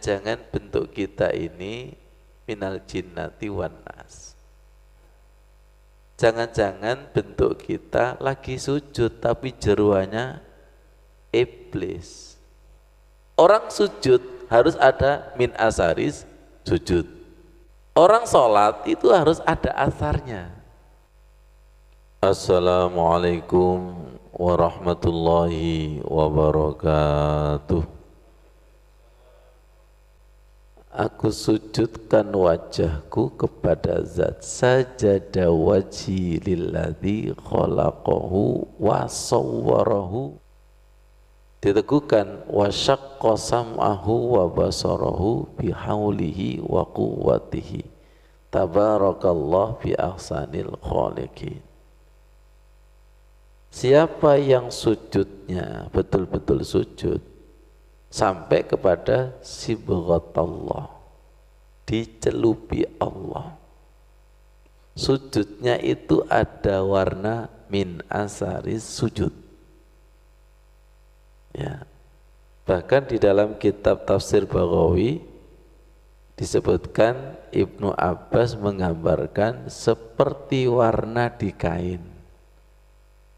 jangan-jangan bentuk kita ini minal jinnati wan nas. Jangan-jangan bentuk kita lagi sujud tapi jeruannya iblis. Orang sujud harus ada min asaris sujud. Orang sholat itu harus ada asarnya. Assalamualaikum warahmatullahi wabarakatuh. Aku sujudkan wajahku kepada zat sajada wajhi lilladzi khalaqahu wa sawwarahu. Diteguhkan wa syaqqa sam'ahu wa basarahu bihaulihi wa quwwatihi. Tabarakallah bi ahsanil khaliqin. Siapa yang sujudnya betul-betul sujud sampai kepada sibghatallah, dicelupi Allah, sujudnya itu ada warna min asaris sujud ya. Bahkan di dalam kitab tafsir Baghawi disebutkan Ibnu Abbas menggambarkan seperti warna di kain.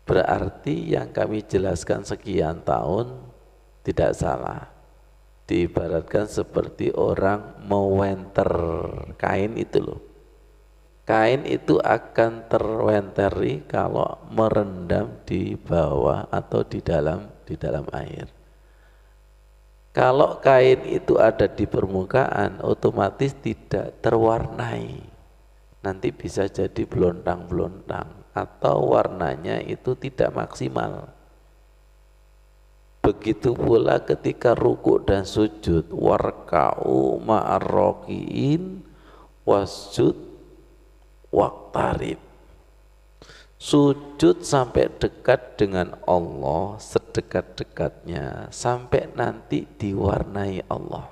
Berarti yang kami jelaskan sekian tahun tidak salah. Diibaratkan seperti orang mewenter kain itu loh. Kain itu akan terwenteri kalau merendam di bawah atau di dalam air. Kalau kain itu ada di permukaan otomatis tidak terwarnai. Nanti bisa jadi belontang-belontang atau warnanya itu tidak maksimal. Begitu pula ketika rukuk dan sujud, warka'u ma'arroki'in wasjud waqtarib. Sujud sampai dekat dengan Allah, sedekat-dekatnya, sampai nanti diwarnai Allah.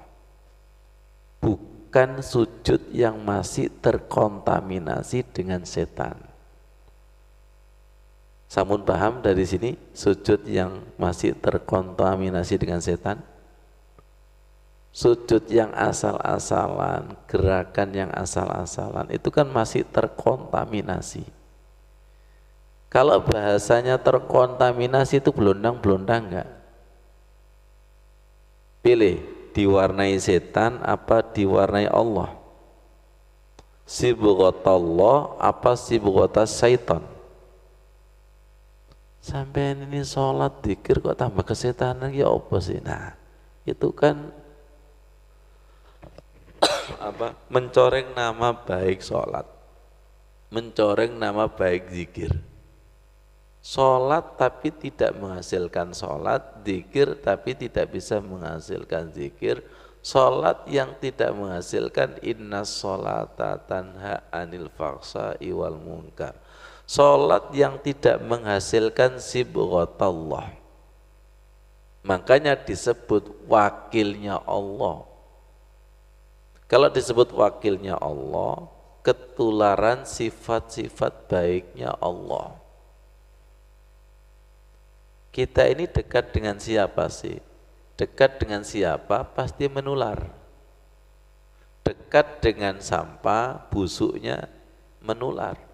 Bukan sujud yang masih terkontaminasi dengan setan. Samun paham dari sini sujud yang masih terkontaminasi dengan setan? Sujud yang asal-asalan, gerakan yang asal-asalan itu kan masih terkontaminasi. Kalau bahasanya terkontaminasi itu belondang-belondang enggak? Pilih, diwarnai setan apa diwarnai Allah? Sibghatallah apa sibghatas syaitan? Sampai ini sholat dzikir kok tambah kesetanan ya apa sih? Nah itu kan apa? Mencoreng nama baik sholat, mencoreng nama baik zikir. Sholat tapi tidak menghasilkan sholat, zikir tapi tidak bisa menghasilkan zikir. Sholat yang tidak menghasilkan inna sholata tanha anil fahsya'i wal munkar. Sholat yang tidak menghasilkan sibghatallah, makanya disebut wakilnya Allah. Kalau disebut wakilnya Allah, ketularan sifat-sifat baiknya Allah. Kita ini dekat dengan siapa sih? Dekat dengan siapa pasti menular. Dekat dengan sampah, busuknya menular.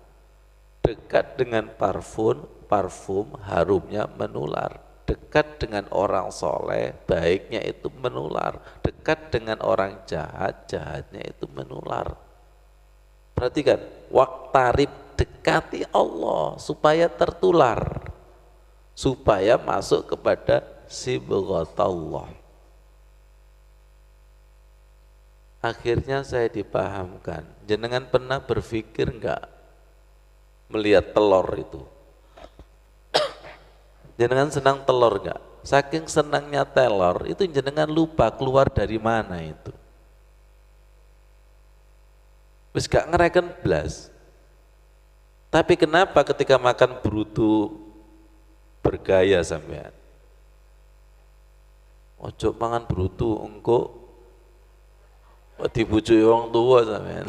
Dekat dengan parfum harumnya menular. Dekat dengan orang soleh, baiknya itu menular. Dekat dengan orang jahat, jahatnya itu menular. Perhatikan, waqtarib, dekati Allah supaya tertular, supaya masuk kepada sibghatallah. Akhirnya saya dipahamkan. Jenengan pernah berpikir enggak melihat telur itu? Jenengan senang telur enggak? Saking senangnya telur itu jenengan lupa keluar dari mana itu. Wis gak ngereken blas. Tapi kenapa ketika makan brutu bergaya sampean? Ojo mangan brutu engko dibujuki wong tua sampean.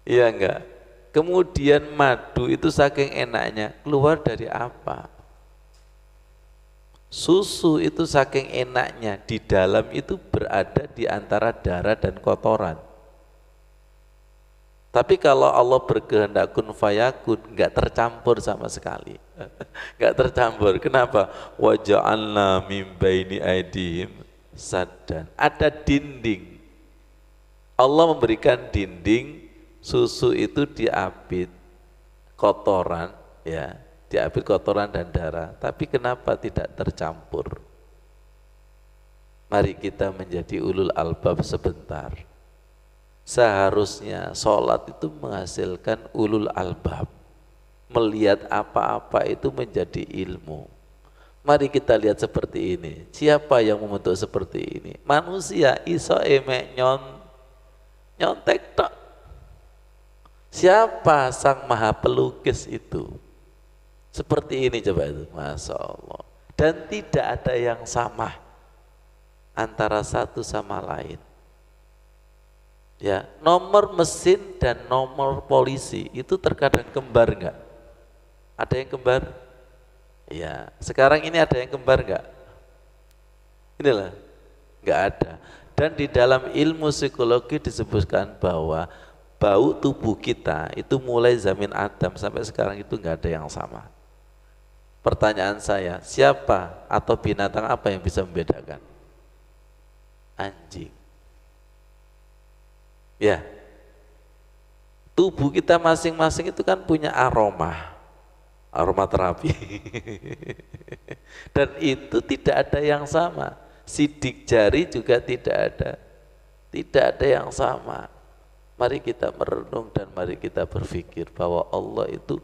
Iya enggak? Kemudian madu itu saking enaknya keluar dari apa? Susu itu saking enaknya, di dalam itu berada di antara darah dan kotoran. Tapi kalau Allah berkehendak kun fayakun, nggak tercampur sama sekali. Nggak tercampur. Kenapa? Wa ja'alna min baini aidihim saddan. Ada dinding. Allah memberikan dinding, susu itu diapit kotoran, ya, diapit kotoran dan darah. Tapi kenapa tidak tercampur? Mari kita menjadi ulul albab sebentar. Seharusnya sholat itu menghasilkan ulul albab, melihat apa-apa itu menjadi ilmu. Mari kita lihat seperti ini. Siapa yang membentuk seperti ini? Manusia iso emek nyontek tok. Siapa sang maha pelukis itu? Seperti ini coba itu, Masya Allah. Dan tidak ada yang sama antara satu sama lain. Ya, nomor mesin dan nomor polisi itu terkadang kembar enggak? Ada yang kembar? Ya, sekarang ini ada yang kembar enggak? Inilah, enggak ada. Dan di dalam ilmu psikologi disebutkan bahwa bau tubuh kita itu mulai zaman Adam sampai sekarang itu enggak ada yang sama. Pertanyaan saya, siapa atau binatang apa yang bisa membedakan? Anjing. Ya, tubuh kita masing-masing itu kan punya aroma terapi. Dan itu tidak ada yang sama. Sidik jari juga tidak ada yang sama. Mari kita merenung dan mari kita berpikir bahwa Allah itu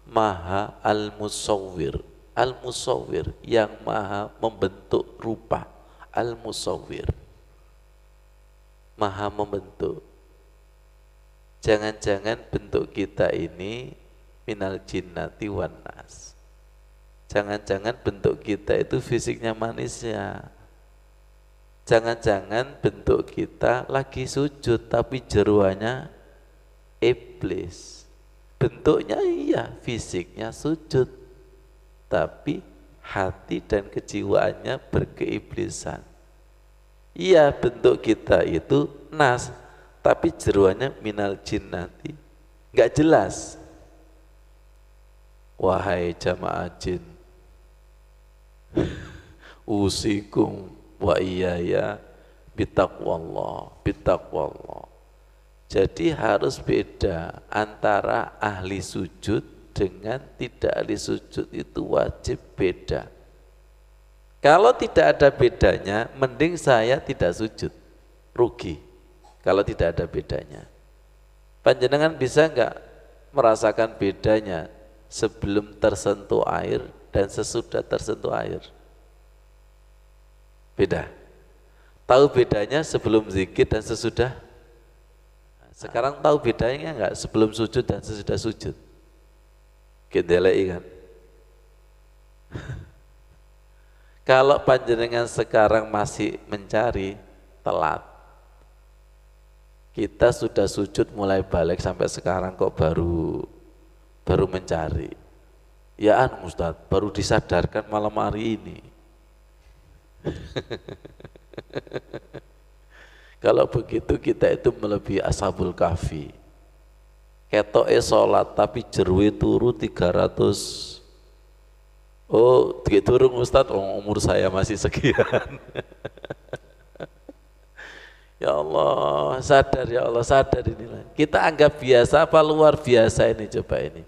Maha Al-Musawwir, Al-Musawwir yang Maha membentuk rupa, Al-Musawwir, Maha membentuk. Jangan-jangan bentuk kita ini minal jinnati wan nas. Jangan-jangan bentuk kita itu fisiknya manusia. Jangan-jangan bentuk kita lagi sujud tapi jeruannya iblis. Bentuknya iya, fisiknya sujud, tapi hati dan kejiwaannya berkeiblisan. Iya, bentuk kita itu nas, tapi jeruannya minal jinnati, nggak jelas. Wahai jamaah jin, usikum wa iyaya bitaqwallah. Jadi harus beda antara ahli sujud dengan tidak ahli sujud, itu wajib beda. Kalau tidak ada bedanya, mending saya tidak sujud, rugi. Kalau tidak ada bedanya, panjenengan bisa enggak merasakan bedanya sebelum tersentuh air dan sesudah tersentuh air? Beda. Tahu bedanya sebelum zikir dan sesudah? Sekarang tahu bedanya enggak sebelum sujud dan sesudah sujud? Kedelai kan? Kalau panjenengan sekarang masih mencari, telat. Kita sudah sujud mulai balik sampai sekarang kok baru mencari. Ya Ustaz, baru disadarkan malam hari ini. Kalau begitu kita itu melebihi Ashabul Kahfi. Ketoke sholat tapi jerwe turu 300. Oh, turun Ustaz, umur saya masih sekian. Ya Allah, sadar ya Allah, sadar inilah. Kita anggap biasa apa luar biasa ini, coba ini.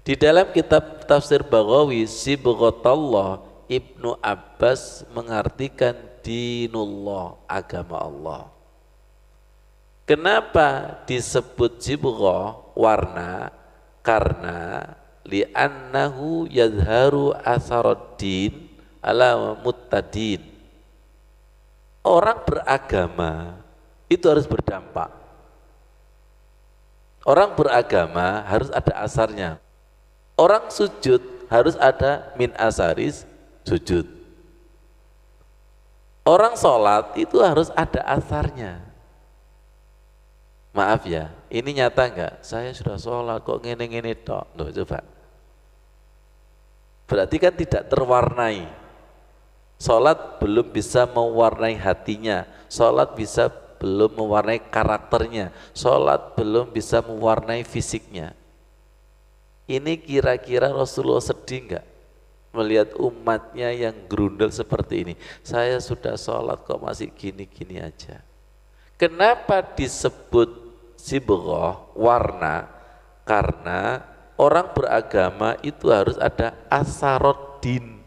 Di dalam kitab tafsir Baghawi, Sibghatallah, Ibnu Abbas mengartikan dinullah, agama Allah. Kenapa disebut sibghah, warna? Karena li'annahu yadharu atharuddin ala muttadin. Orang beragama itu harus berdampak. Orang beragama harus ada asarnya. Orang sujud harus ada min asaris sujud. Orang sholat itu harus ada asarnya. Maaf ya, ini nyata enggak? Saya sudah sholat kok ngene-ngene tok. Loh, coba. Berarti kan tidak terwarnai. Sholat belum bisa mewarnai hatinya, sholat bisa belum mewarnai karakternya, sholat belum bisa mewarnai fisiknya. Ini kira-kira Rasulullah sedih enggak melihat umatnya yang grundel seperti ini? Saya sudah sholat kok masih gini-gini aja. Kenapa disebut sibghah, warna? Karena orang beragama itu harus ada asaroddin,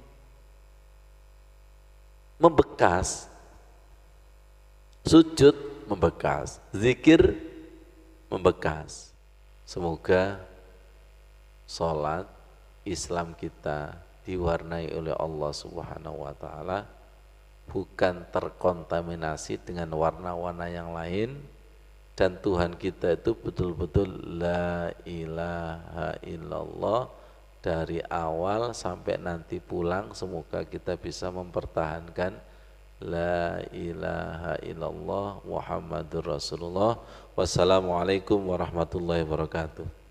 membekas. Sujud membekas, zikir membekas. Semoga sholat Islam kita diwarnai oleh Allah Subhanahu wa ta'ala, bukan terkontaminasi dengan warna-warna yang lain, dan Tuhan kita itu betul-betul la ilaha illallah dari awal sampai nanti pulang. Semoga kita bisa mempertahankan la ilaha illallah Muhammadur Rasulullah. Wassalamualaikum warahmatullahi wabarakatuh.